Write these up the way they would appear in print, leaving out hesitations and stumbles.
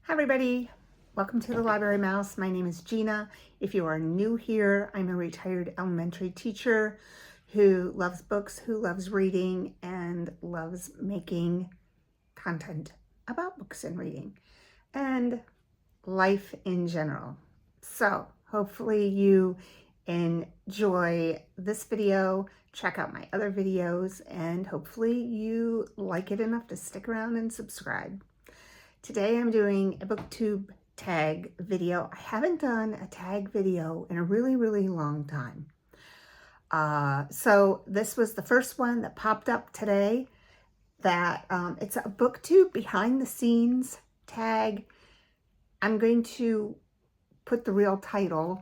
Hi everybody, welcome to the Library Mouse. My name is Gina. If you are new here, I'm a retired elementary teacher who loves books, who loves reading, and loves making content about books and reading and life in general. So hopefully you enjoy this video, check out my other videos, and hopefully you like it enough to stick around and subscribe. Today I'm doing a booktube tag video. I haven't done a tag video in a really long time. So this was the first one that popped up today. That it's a booktube behind the scenes tag. I'm going to put the real title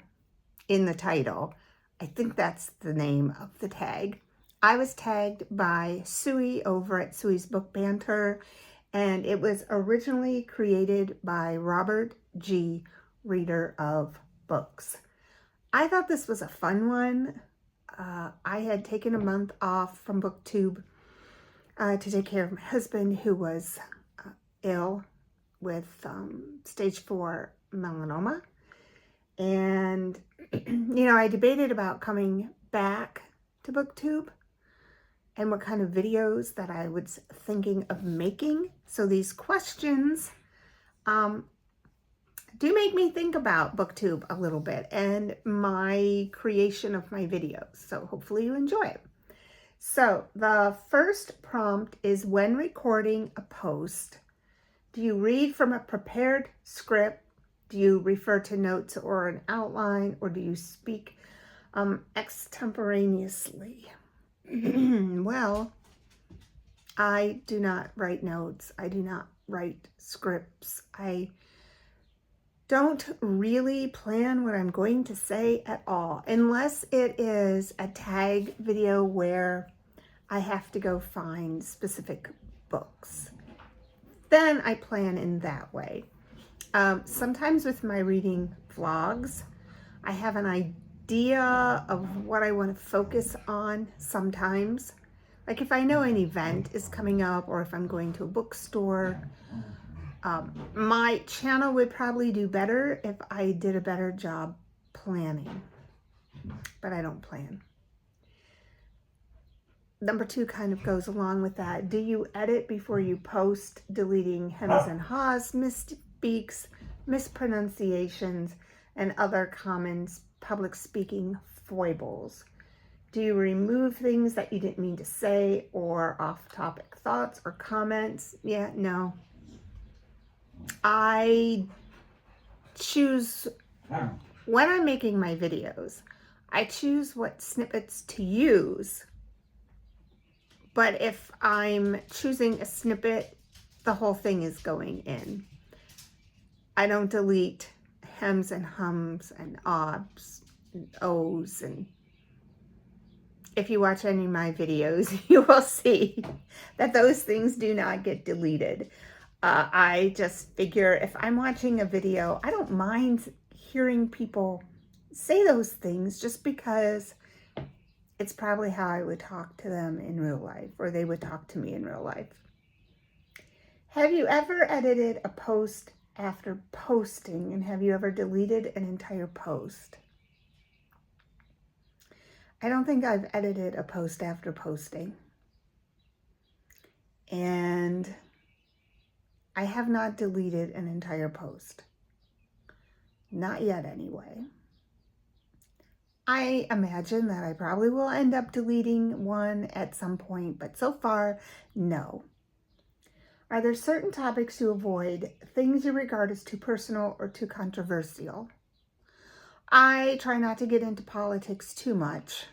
in the title. I think that's the name of the tag. I was tagged by Suey over at Suey's Book Banter, and it was originally created by Robert G., reader of books. I thought this was a fun one. I had taken a month off from BookTube to take care of my husband, who was ill with stage 4 melanoma. And, I debated about coming back to BookTube and what kind of videos that I was thinking of making. So these questions do make me think about BookTube a little bit and my creation of my videos. So hopefully you enjoy it. So the first prompt is, when recording a post, do you read from a prepared script? Do you refer to notes or an outline, or do you speak extemporaneously? Well, I do not write notes. I do not write scripts. I don't really plan what I'm going to say at all, unless it is a tag video where I have to go find specific books. Then I plan in that way. Sometimes with my reading vlogs, I have an idea of what I want to focus on sometimes. Like if I know an event is coming up, or if I'm going to a bookstore, my channel would probably do better if I did a better job planning, but I don't plan. Number 2 kind of goes along with that. Do you edit before you post, deleting hems and haws, misspeaks, mispronunciations, and other common public speaking foibles? Do you remove things that you didn't mean to say, or off-topic thoughts or comments? Yeah, no. I choose, when I'm making my videos, I choose what snippets to use. But if I'm choosing a snippet, the whole thing is going in. I don't delete hems and hums and obs and ohs. And if you watch any of my videos, you will see that those things do not get deleted. I just figure if I'm watching a video, I don't mind hearing people say those things, just because it's probably how I would talk to them in real life, or they would talk to me in real life. Have you ever edited a post after posting, and have you ever deleted an entire post? I don't think I've edited a post after posting. And I have not deleted an entire post. Not yet, anyway. I imagine that I probably will end up deleting one at some point, but so far, no. Are there certain topics you avoid, things you regard as too personal or too controversial? I try not to get into politics too much.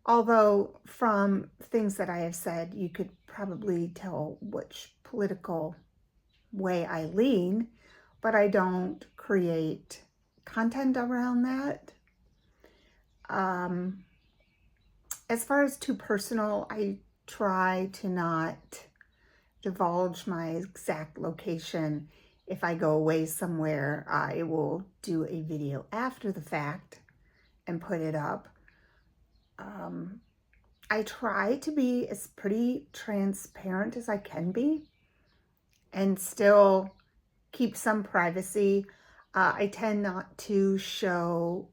Although from things that I have said, you could probably tell which political way I lean, but I don't create content around that. As far as too personal, I try to not divulge my exact location. If I go away somewhere, I will do a video after the fact and put it up. I try to be as pretty transparent as I can be. and still keep some privacy. I tend not to show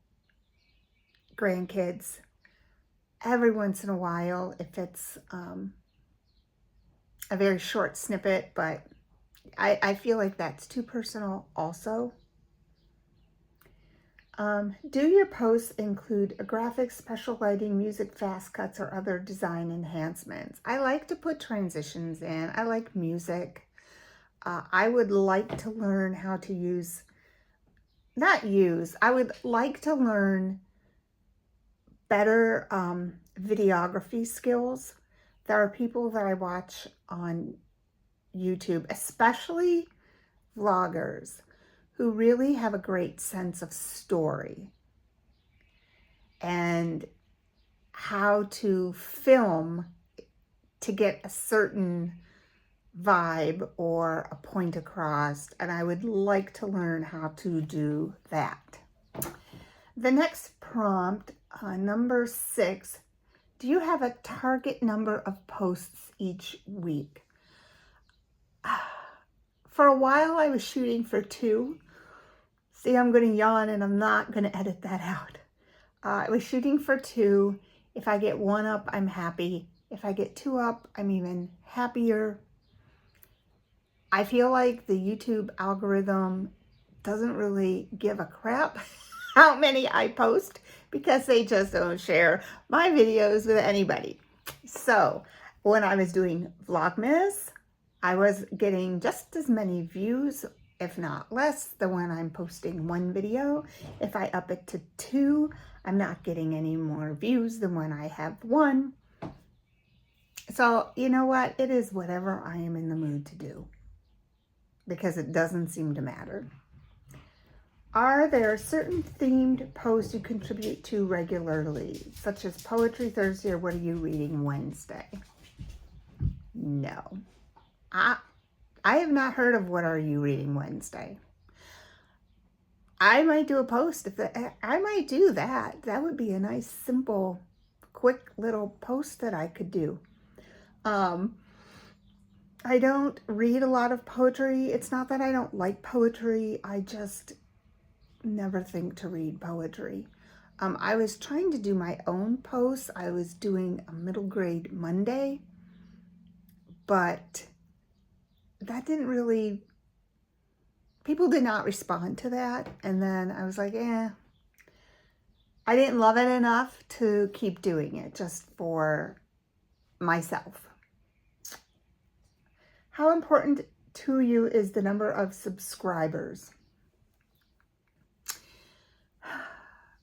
grandkids. Every once in a while, if it's a very short snippet, but I feel like that's too personal also. Do your posts include graphics, special lighting, music, fast cuts, or other design enhancements? I like to put transitions in. I like music. I would like to learn how to I would like to learn better videography skills. There are people that I watch on YouTube, especially vloggers, who really have a great sense of story and how to film to get a certain vibe or a point across, and I would like to learn how to do that. The next prompt, number 6, do you have a target number of posts each week? For a while I was shooting for 2. See, I'm going to yawn and I'm not going to edit that out. I was shooting for 2. If I get 1 up, I'm happy. If I get 2 up, I'm even happier. I feel like the YouTube algorithm doesn't really give a crap how many I post because they just don't share my videos with anybody. So when I was doing Vlogmas, I was getting just as many views, if not less, than when I'm posting 1 video. If I up it to 2, I'm not getting any more views than when I have 1. So you know what? It is whatever I am in the mood to do, because it doesn't seem to matter. Are there certain themed posts you contribute to regularly, such as Poetry Thursday or What Are You Reading Wednesday? No. I have not heard of What Are You Reading Wednesday. I might do a post. I might do that. That would be a nice, simple, quick little post that I could do. I don't read a lot of poetry. It's not that I don't like poetry. I just never think to read poetry. I was trying to do my own posts. I was doing a middle grade Monday, but that didn't really, people did not respond to that. And then I was like, I didn't love it enough to keep doing it just for myself. How important to you is the number of subscribers?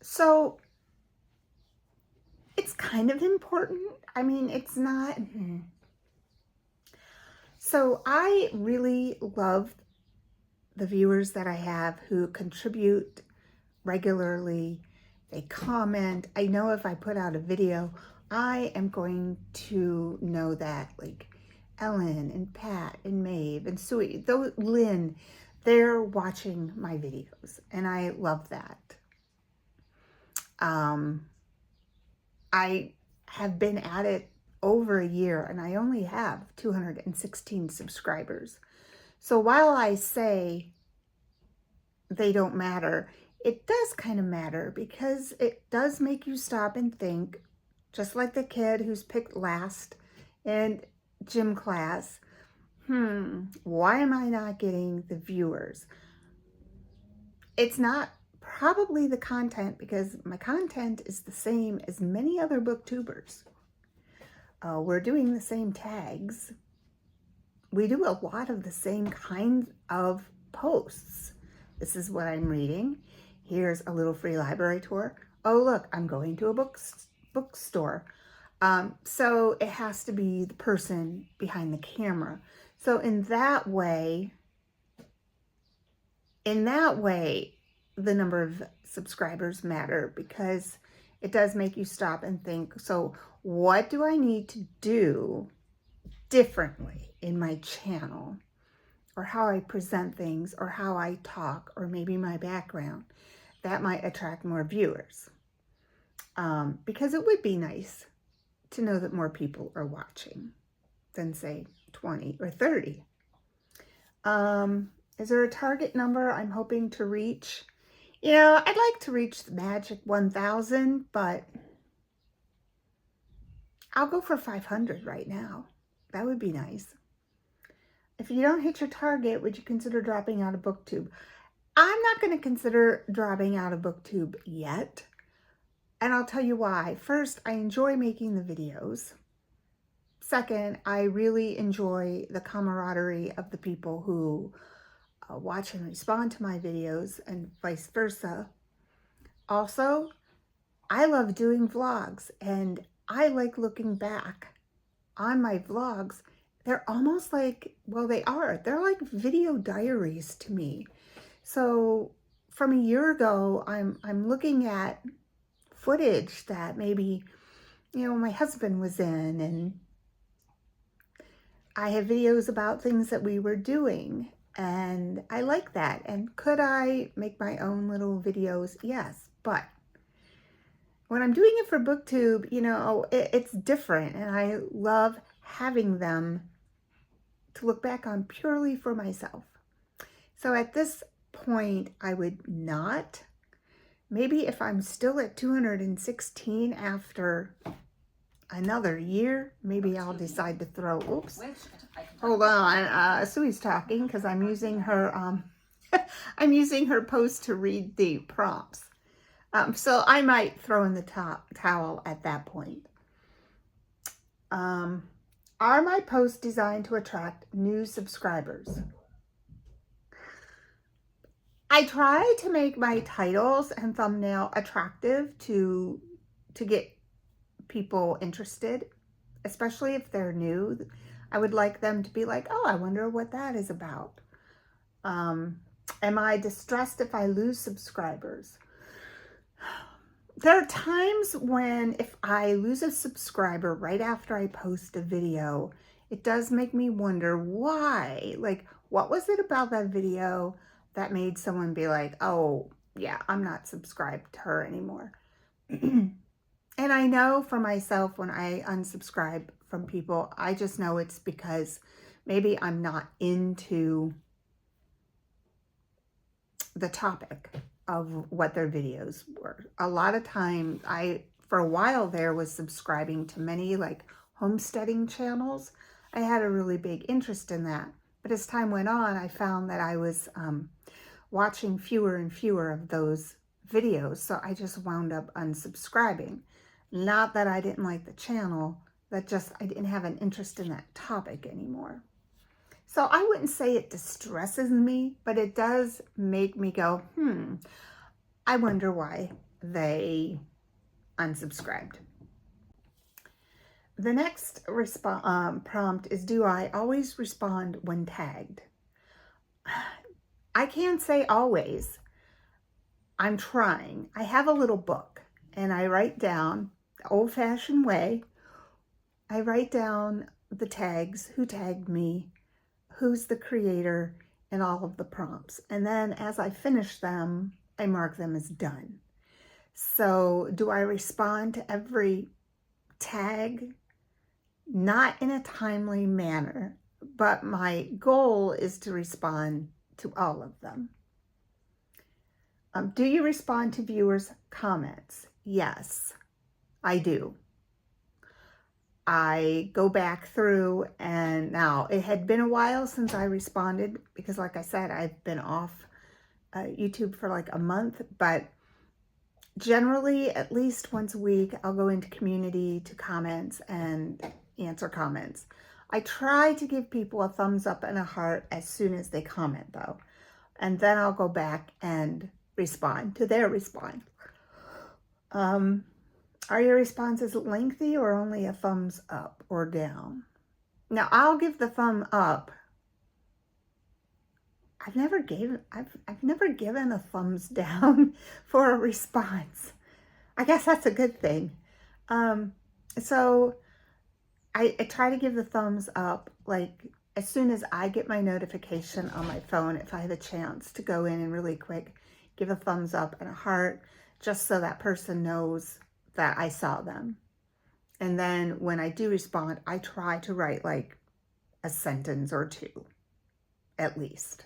So it's kind of important. I mean, it's not. So I really love the viewers that I have who contribute regularly. They comment. I know if I put out a video, I am going to know that, like Ellen and Pat and Maeve and Suey, Lynn, they're watching my videos, and I love that. I have been at it over a year, and I only have 216 subscribers. So while I say they don't matter, it does kind of matter, because it does make you stop and think, just like the kid who's picked last in gym class. Why am I not getting the viewers? It's not probably the content, because my content is the same as many other booktubers. We're doing the same tags. We do a lot of the same kind of posts. This is what I'm reading. Here's a little free library tour. Oh, look, I'm going to a bookstore. So it has to be the person behind the camera. So in that way, the number of subscribers matter, because it does make you stop and think, so what do I need to do differently in my channel, or how I present things, or how I talk, or maybe my background that might attract more viewers? Because it would be nice to know that more people are watching than, say, 20 or 30. Is there a target number I'm hoping to reach? You know, I'd like to reach the magic 1,000, but I'll go for 500 right now. That would be nice. If you don't hit your target, would you consider dropping out of BookTube? I'm not going to consider dropping out of BookTube yet. And I'll tell you why. First, I enjoy making the videos. Second, I really enjoy the camaraderie of the people who watch and respond to my videos and vice versa. Also, I love doing vlogs and I like looking back on my vlogs. They're almost like, well, they're like video diaries to me. So from a year ago, I'm looking at footage that maybe, you know, my husband was in, and I have videos about things that we were doing, and I like that. And could I make my own little videos? Yes, but when I'm doing it for BookTube, you know, it's different, and I love having them to look back on purely for myself. So at this point, I would not. Maybe if I'm still at 216 after another year, maybe I'll decide to throw, oops, hold on, Suey's talking because I'm using her, I'm using her post to read the prompts. So I might throw in the towel at that point. Are my posts designed to attract new subscribers? I try to make my titles and thumbnail attractive to get people interested, especially if they're new. I would like them to be like, oh, I wonder what that is about. Am I distressed if I lose subscribers? There are times when if I lose a subscriber right after I post a video, it does make me wonder why. Like, what was it about that video that made someone be like, oh, yeah, I'm not subscribed to her anymore? And I know for myself, when I unsubscribe from people, I just know it's because maybe I'm not into the topic of what their videos were. A lot of time, for a while there, was subscribing to many like homesteading channels. I had a really big interest in that. But as time went on, I found that I was watching fewer and fewer of those videos. So I just wound up unsubscribing. Not that I didn't like the channel, that just I didn't have an interest in that topic anymore. So I wouldn't say it distresses me, but it does make me go, I wonder why they unsubscribed. The next prompt is, do I always respond when tagged? I can't say always. I'm trying. I have a little book and I write down the old-fashioned way. I write down the tags, who tagged me, who's the creator, and all of the prompts. And then as I finish them, I mark them as done. So do I respond to every tag? Not in a timely manner, but my goal is to respond to all of them. Do you respond to viewers' comments? Yes, I do. I go back through, and now it had been a while since I responded because, like I said, I've been off YouTube for like a month, but generally at least once a week I'll go into community to comments and answer comments. I try to give people a thumbs up and a heart as soon as they comment though, and then I'll go back and respond to their response. Are your responses lengthy or only a thumbs up or down? Now, I'll give the thumb up. I've never given a thumbs down for a response. I guess that's a good thing. So I try to give the thumbs up like as soon as I get my notification on my phone, if I have a chance to go in and really quick give a thumbs up and a heart, just so that person knows that I saw them. And then when I do respond, I try to write like a sentence or two at least.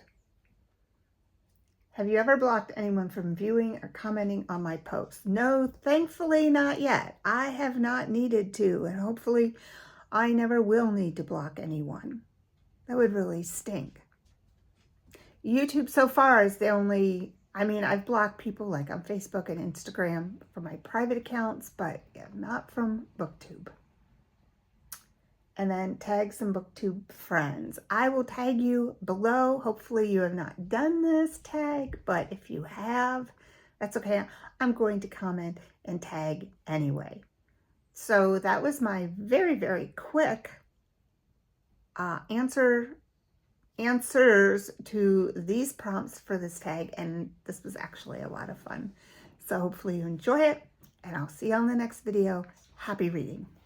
Have you ever blocked anyone from viewing or commenting on my posts? No, thankfully not yet. I have not needed to, and hopefully I never will need to block anyone. That would really stink. YouTube so far is the only, I mean, I've blocked people like on Facebook and Instagram for my private accounts, but not from BookTube. And then tag some BookTube friends. I will tag you below. Hopefully you have not done this tag, but if you have, that's okay. I'm going to comment and tag anyway. So that was my very, very quick answers to these prompts for this tag, and this was actually a lot of fun. So hopefully you enjoy it, and I'll see you on the next video. Happy reading.